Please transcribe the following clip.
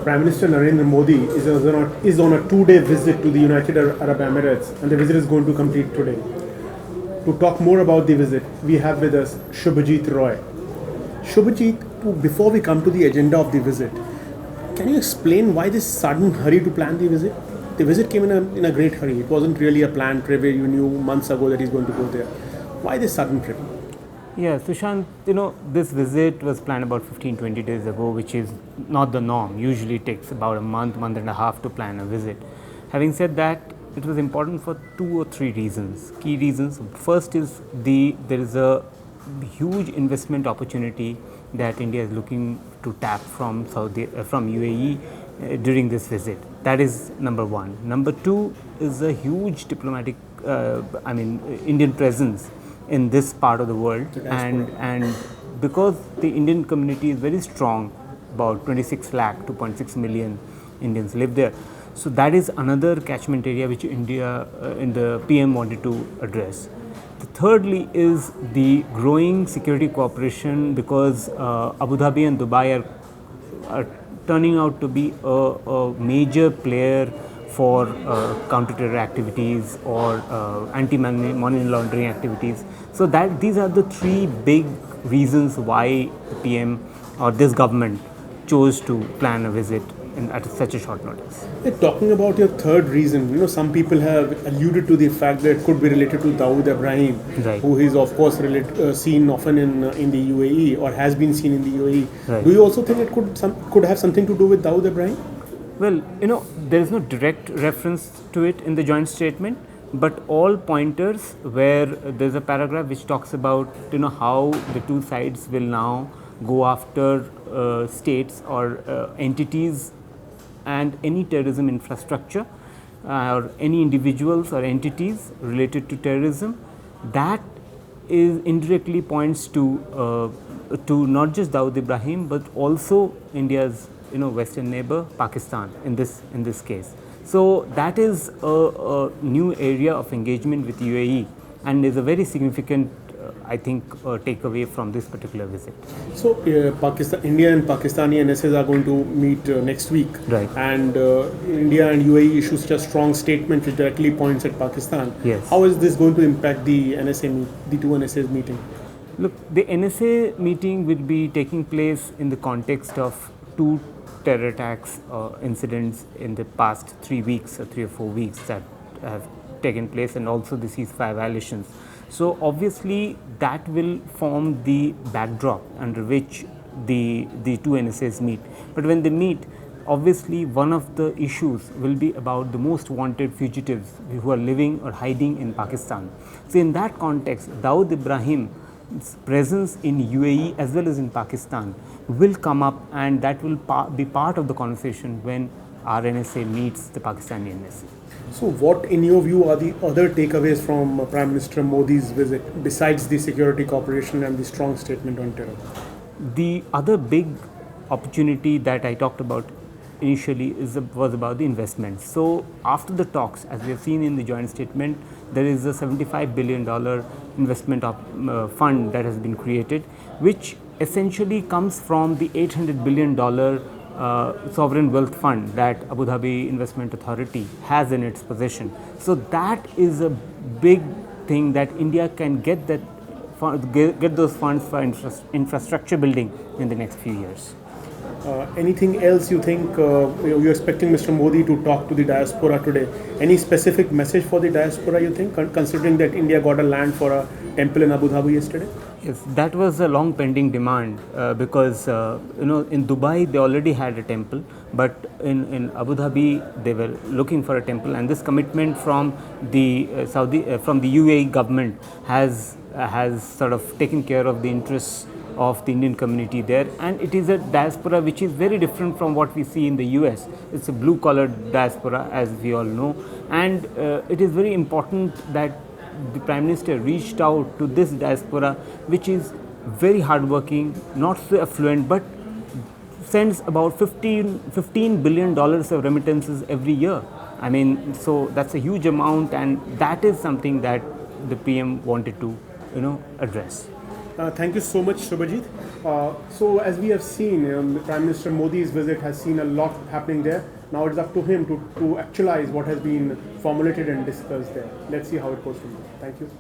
Prime Minister Narendra Modi is on a 2-day visit to the United Arab Emirates, and the visit is going to complete today. To talk more about the visit, we have with us Shubhajit Roy. Shubhajit, before we come to the agenda of the visit, can you explain why this sudden hurry to plan the visit? The visit came in a great hurry. It wasn't really a planned trip where you knew months ago that he's going to go there. Why this sudden trip? Yeah, Sushant, this visit was planned about 15-20 days ago, which is not the norm. Usually it takes about a month and a half to plan a visit. Having said that, it was important for 2 or 3 reasons, key reasons. First is there is a huge investment opportunity that India is looking to tap from UAE during this visit. That is number one. Number two is a huge diplomatic, Indian presence in this part of the world, and because the Indian community is very strong, about 26 lakh, 2.6 million Indians live there. So that is another catchment area which India in the PM wanted to address. Thirdly is the growing security cooperation, because Abu Dhabi and Dubai are turning out to be a major player for counter-terror activities or anti-money laundering activities. So these are the 3 big reasons why the PM or this government chose to plan a visit at such a short notice. Talking about your third reason, some people have alluded to the fact that it could be related to Dawood Ibrahim, right, who is of course seen often in the UAE or has been seen in the UAE. Right. Do you also think it could have something to do with Dawood Ibrahim? Well, there is no direct reference to it in the joint statement, but all pointers where there's a paragraph which talks about how the 2 sides will now go after states or entities and any terrorism infrastructure or any individuals or entities related to terrorism. That is indirectly points to not just Dawood Ibrahim but also India's western neighbor Pakistan in this case. So that is a new area of engagement with UAE and is a very significant takeaway from this particular visit. So India and Pakistani NSAs are going to meet next week, right? And India and UAE issue such a strong statement which directly points at Pakistan. Yes. How is this going to impact the the 2 NSAs meeting? Look, the NSA meeting will be taking place in the context of 2 terror attacks incidents in the past 3 weeks or 3 or 4 weeks that have taken place, and also the ceasefire violations. So obviously that will form the backdrop under which the 2 NSAs meet. But when they meet, obviously one of the issues will be about the most wanted fugitives who are living or hiding in Pakistan. So in that context, Dawood Ibrahim's presence in UAE as well as in Pakistan will come up, and that will be part of the conversation when our NSA meets the Pakistani NSA. So what, in your view, are the other takeaways from Prime Minister Modi's visit besides the security cooperation and the strong statement on terror? The other big opportunity that I talked about initially was about the investment. So after the talks, as we have seen in the joint statement, there is a $75 billion investment fund that has been created, which essentially comes from the $800 billion sovereign wealth fund that Abu Dhabi Investment Authority has in its possession. So that is a big thing that India can get those funds for infrastructure building in the next few years. Anything else you think you're expecting Mr. Modi to talk to the diaspora today? Any specific message for the diaspora, you think, considering that India got a land for a temple in Abu Dhabi yesterday? Yes, that was a long pending demand because in Dubai they already had a temple, but in Abu Dhabi they were looking for a temple, and this commitment from the from the UAE government has sort of taken care of the interests of the Indian community there, and it is a diaspora which is very different from what we see in the US. It's a blue-collared diaspora, as we all know, and it is very important that the Prime Minister reached out to this diaspora, which is very hardworking, not so affluent, but sends about $15 billion of remittances every year. I mean, so that's a huge amount, and that is something that the PM wanted to, address. Thank you so much, Shubhajit. So as we have seen, Prime Minister Modi's visit has seen a lot happening there. Now it's up to him to actualize what has been formulated and discussed there. Let's see how it goes from there. Thank you.